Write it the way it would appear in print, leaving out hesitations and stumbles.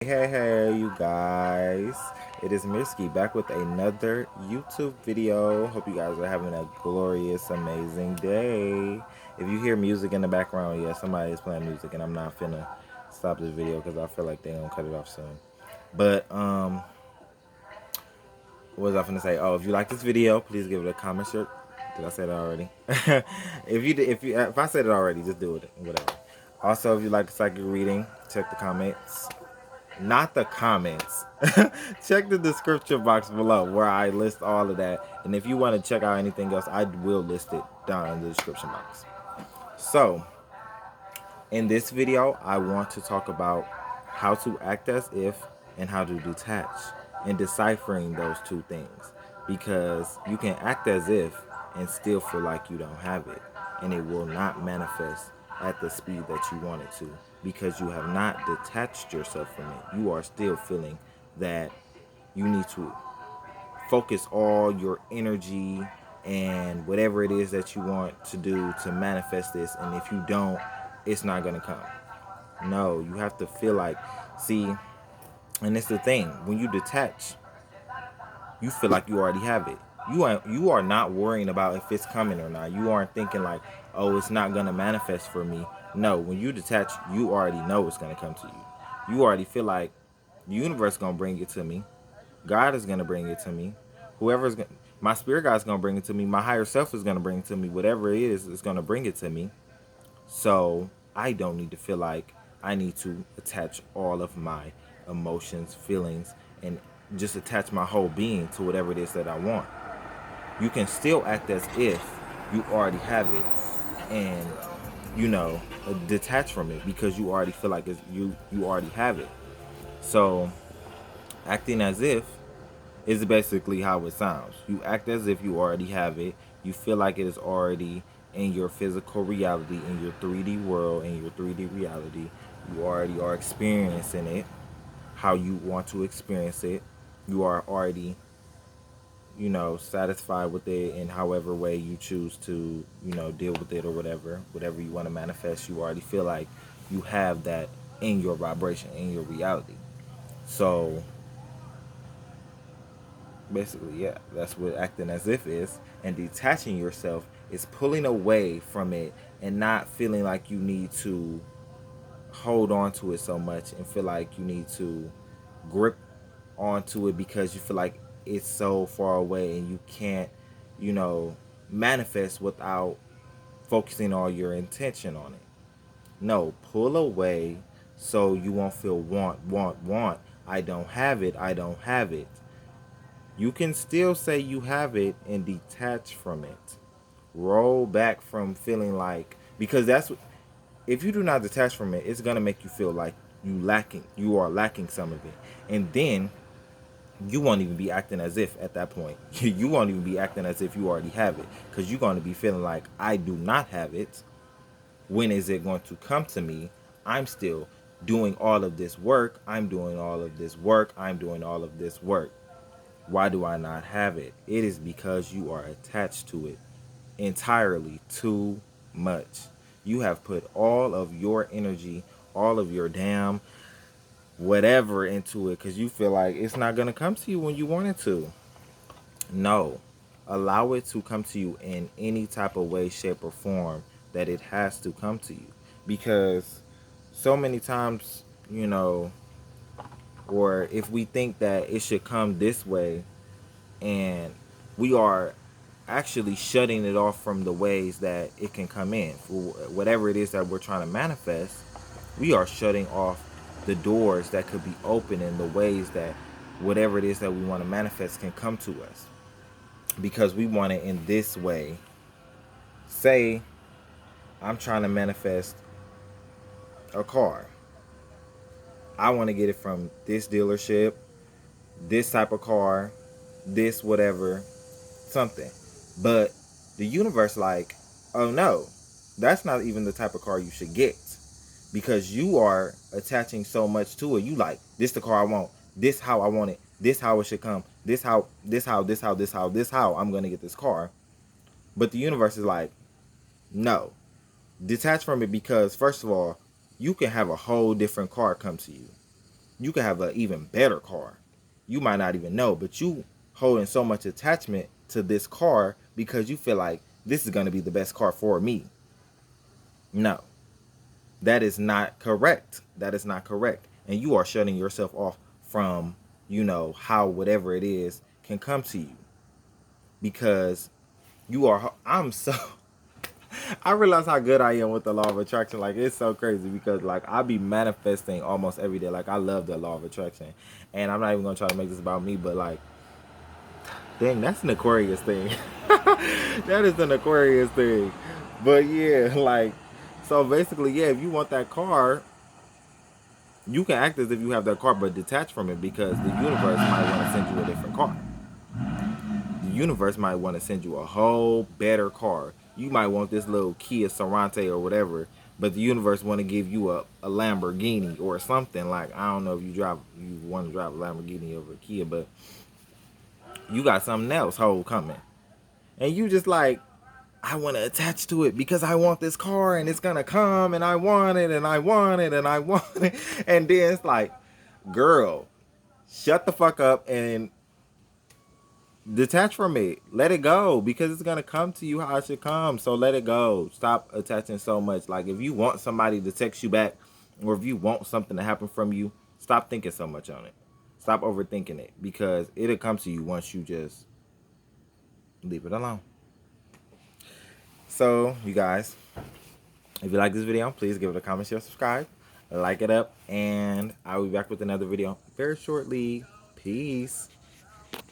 Hey, you guys. It is Mirsky back with another YouTube video. Hope you guys are having a glorious, amazing day. If you hear music in the background, yeah, somebody is playing music, and I'm not finna stop this video because I feel like they're gonna cut it off soon. But, what was I finna say? Oh, if you like this video, please give it a comment. Sure. Did I say that already? If I said it already, just do it. Whatever. Also, if you like the psychic reading, check the comments. Not the comments. Check the description box below where I list all of that. And if you want to check out anything else, I will list it down in the description box. So, in this video, I want to talk about how to act as if and how to detach and deciphering those two things. Because you can act as if and still feel like you don't have it. And it will not manifest at the speed that you want it to. Because you have not detached yourself from it. You are still feeling that you need to focus all your energy and whatever it is that you want to do to manifest this. And if you don't, it's not going to come. No, you have to feel like, see, and it's the thing, when you detach, you feel like you already have it. You are not worrying about if it's coming or not. You aren't thinking like, oh, it's not gonna manifest for me. No, when you detach, you already know it's gonna come to you. You already feel like the universe gonna bring it to me. God is gonna bring it to me. Whoever's gonna, my spirit guide's gonna bring it to me. My higher self is gonna bring it to me. Whatever it is gonna bring it to me. So I don't need to feel like I need to attach all of my emotions, feelings, and just attach my whole being to whatever it is that I want. You can still act as if you already have it and detach from it because you already feel like you already have it. So acting as if is basically how it sounds. You act as if you already have it. You feel like it is already in your physical reality, in your 3D world, in your 3D reality. You already are experiencing it how you want to experience it. You are already, satisfied with it in however way you choose to, deal with it or whatever. Whatever you want to manifest, you already feel like you have that in your vibration, in your reality. So basically, yeah, that's what acting as if is. And detaching yourself is pulling away from it and not feeling like you need to hold on to it so much and feel like you need to grip onto it because you feel like it's so far away and you can't, you know, manifest without focusing all your intention on it. No, pull away so you won't feel want. I don't have it. I don't have it. You can still say you have it and detach from it. Roll back from feeling like, because that's what, if you do not detach from it, it's gonna make you feel like you are lacking some of it. And then you won't even be acting as if at that point. You won't even be acting as if you already have it. Because you're gonna be feeling like I do not have it. When is it going to come to me? I'm still doing all of this work. I'm doing all of this work. I'm doing all of this work. Why do I not have it? It is because you are attached to it entirely too much. You have put all of your energy, all of your damn whatever into it because you feel like it's not going to come to you when you want it to. No. Allow it to come to you in any type of way, shape, or form that it has to come to you. Because so many times, or if we think that it should come this way, and we are actually shutting it off from the ways that it can come in for whatever it is that we're trying to manifest. We are shutting off the doors that could be open in the ways that whatever it is that we want to manifest can come to us because we want it in this way. Say I'm trying to manifest a car. I want to get it from this dealership, this type of car, this whatever, something. But the universe like, oh no, that's not even the type of car you should get. Because you are attaching so much to it. You like, this the car I want. This how I want it. This how it should come. This how I'm gonna get this car. But the universe is like, no. Detach from it because first of all, you can have a whole different car come to you. You could have an even better car. You might not even know, but you holding so much attachment to this car because you feel like this is going to be the best car for me. No, that is not correct. That is not correct. And you are shutting yourself off from, how whatever it is can come to you. Because I'm so, I realize how good I am with the law of attraction. Like, it's so crazy because, like, I be manifesting almost every day. Like, I love the law of attraction. And I'm not even going to try to make this about me, but, like, dang, that's an Aquarius thing. That is an Aquarius thing. But, yeah, like, so basically, yeah, if you want that car, you can act as if you have that car, but detach from it because the universe might want to send you a different car. The universe might want to send you a whole better car. You might want this little Kia Sorante or whatever, but the universe want to give you a Lamborghini or something. Like, I don't know if you want to drive a Lamborghini over a Kia, but you got something else whole coming. And you just like, I want to attach to it because I want this car and it's going to come and I want it and I want it and I want it. And then it's like, girl, shut the fuck up and detach from it. Let it go because it's gonna come to you how it should come. So let it go. Stop attaching so much. Like, if you want somebody to text you back, or if you want something to happen from you, stop thinking so much on it. Stop overthinking it because it'll come to you once you just leave it alone. So, you guys, if you like this video, please give it a comment, share, subscribe, like it up, and I'll be back with another video very shortly. Peace.